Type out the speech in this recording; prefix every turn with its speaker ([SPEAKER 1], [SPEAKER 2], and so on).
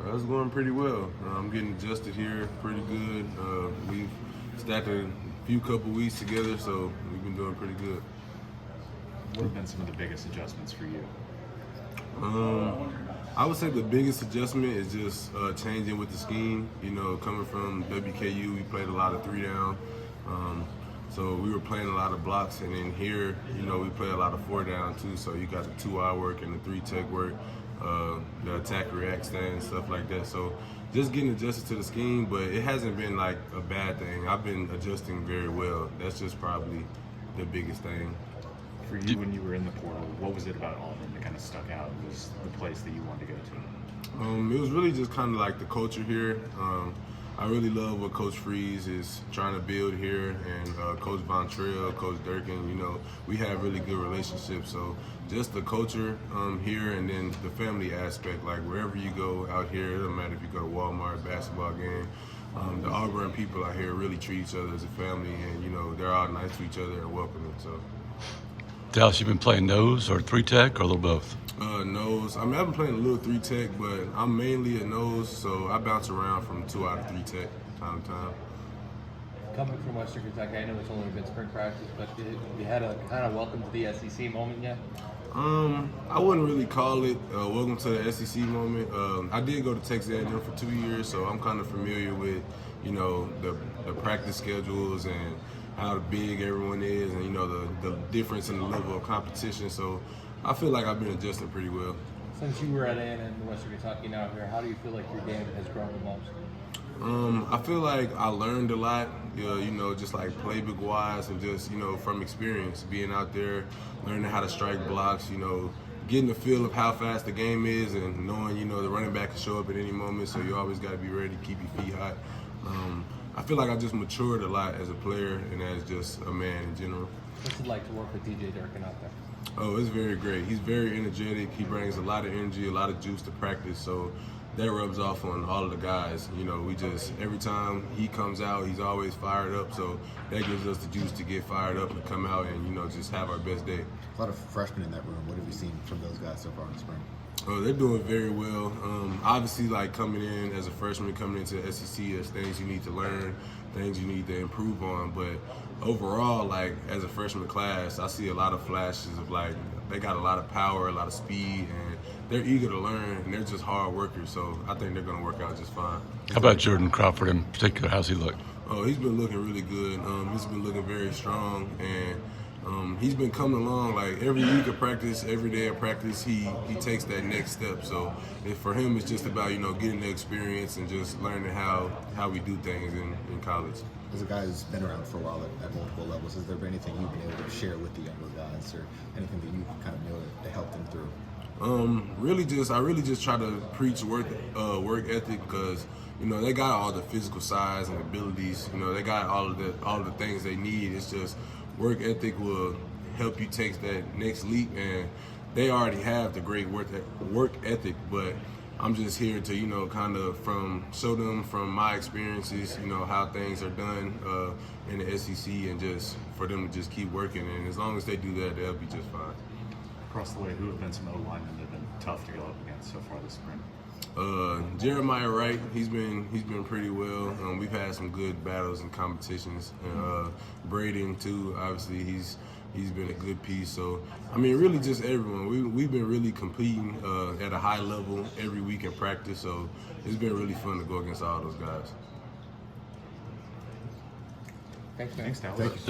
[SPEAKER 1] It's going pretty well. I'm getting adjusted here pretty good. We've stacked a few couple weeks together, so we've been doing pretty good.
[SPEAKER 2] What have been some of the biggest adjustments for you?
[SPEAKER 1] I would say the biggest adjustment is just changing with the scheme. You know, coming from WKU, we played a lot of 3-down. So we were playing a lot of blocks, and then here, you know, we play a lot of 4-down too. So you got the 2-eye work and the 3-tech work, the attack react stand, stuff like that. So just getting adjusted to the scheme, but it hasn't been like a bad thing. I've been adjusting very well. That's just probably the biggest thing.
[SPEAKER 2] For you, when you were in the portal, what was it about Auburn that kind of stuck out? Was the place that you wanted to go to?
[SPEAKER 1] It was really just kind of like the culture here. I really love what Coach Freeze is trying to build here, and Coach Von Trail, Coach Durkin, you know, we have really good relationships. So just the culture here, and then the family aspect, like wherever you go out here, it doesn't matter if you go to Walmart, basketball game, the Auburn people out here really treat each other as a family, and, you know, they're all nice to each other and welcoming. So.
[SPEAKER 3] Dallas, you been playing nose or 3-tech or a little both?
[SPEAKER 1] Nose. I mean, I've been playing a little 3-tech, but I'm mainly a nose, so I bounce around from 2 out of 3-tech time to time.
[SPEAKER 4] Coming from Western Kentucky, I know it's only been spring practice, but have you had a kind of welcome to the SEC moment yet?
[SPEAKER 1] I wouldn't really call it welcome to the SEC moment. I did go to Texas A&M for 2 years, so I'm kind of familiar with, you know, the practice schedules and how big everyone is, and, you know, the difference in the level of competition. So I feel like I've been adjusting pretty well.
[SPEAKER 4] Since you were at A&M in Western Kentucky, now here, how do you feel like your game has grown the most?
[SPEAKER 1] I feel like I learned a lot, you know, just like playbook wise, and just, you know, from experience, being out there, learning how to strike blocks, you know, getting the feel of how fast the game is, and knowing, you know, the running back can show up at any moment, so you always got to be ready to keep your feet hot. I feel like I just matured a lot as a player and as just a man in general.
[SPEAKER 4] What's it like to work with DJ Durkin out there?
[SPEAKER 1] Oh, it's very great. He's very energetic. He brings a lot of energy, a lot of juice to practice. So that rubs off on all of the guys. You know, we just, every time he comes out, he's always fired up. So that gives us the juice to get fired up and come out and, you know, just have our best day.
[SPEAKER 5] A lot of freshmen in that room. What have you seen from those guys so far in the spring?
[SPEAKER 1] Oh, they're doing very well. Obviously, like coming in as a freshman, coming into the SEC, there's things you need to learn, things you need to improve on. But overall, like as a freshman class, I see a lot of flashes of like they got a lot of power, a lot of speed, and they're eager to learn, and they're just hard workers. So I think they're going to work out just fine.
[SPEAKER 3] How about Jordan Crawford in particular? How's he look?
[SPEAKER 1] Oh, he's been looking really good. He's been looking very strong, and he's been coming along. Like every week of practice, every day of practice, he takes that next step. So for him, it's just about, you know, getting the experience and just learning how we do things in college.
[SPEAKER 5] As a guy who's been around for a while at multiple levels, has there been anything you've been able to share with the younger guys, or anything that you kind of know to help them through?
[SPEAKER 1] I really just try to preach work ethic, because, you know, they got all the physical size and abilities. You know, they got all of the things they need. It's just work ethic will help you take that next leap, and they already have the great work ethic, but I'm just here to, you know, kind of show them from my experiences, you know, how things are done in the SEC, and just for them to just keep working, and as long as they do that, they'll be just fine.
[SPEAKER 2] Across the way, who have been some O-linemen that have been tough to go up against so far this spring?
[SPEAKER 1] Jeremiah Wright, he's been pretty well. We've had some good battles and competitions. Braden too, obviously he's been a good piece. So I mean, really just everyone. We've been really competing at a high level every week in practice. So it's been really fun to go against all those guys.
[SPEAKER 4] Thanks, man.
[SPEAKER 2] Thanks, Dallas.
[SPEAKER 5] Thank you.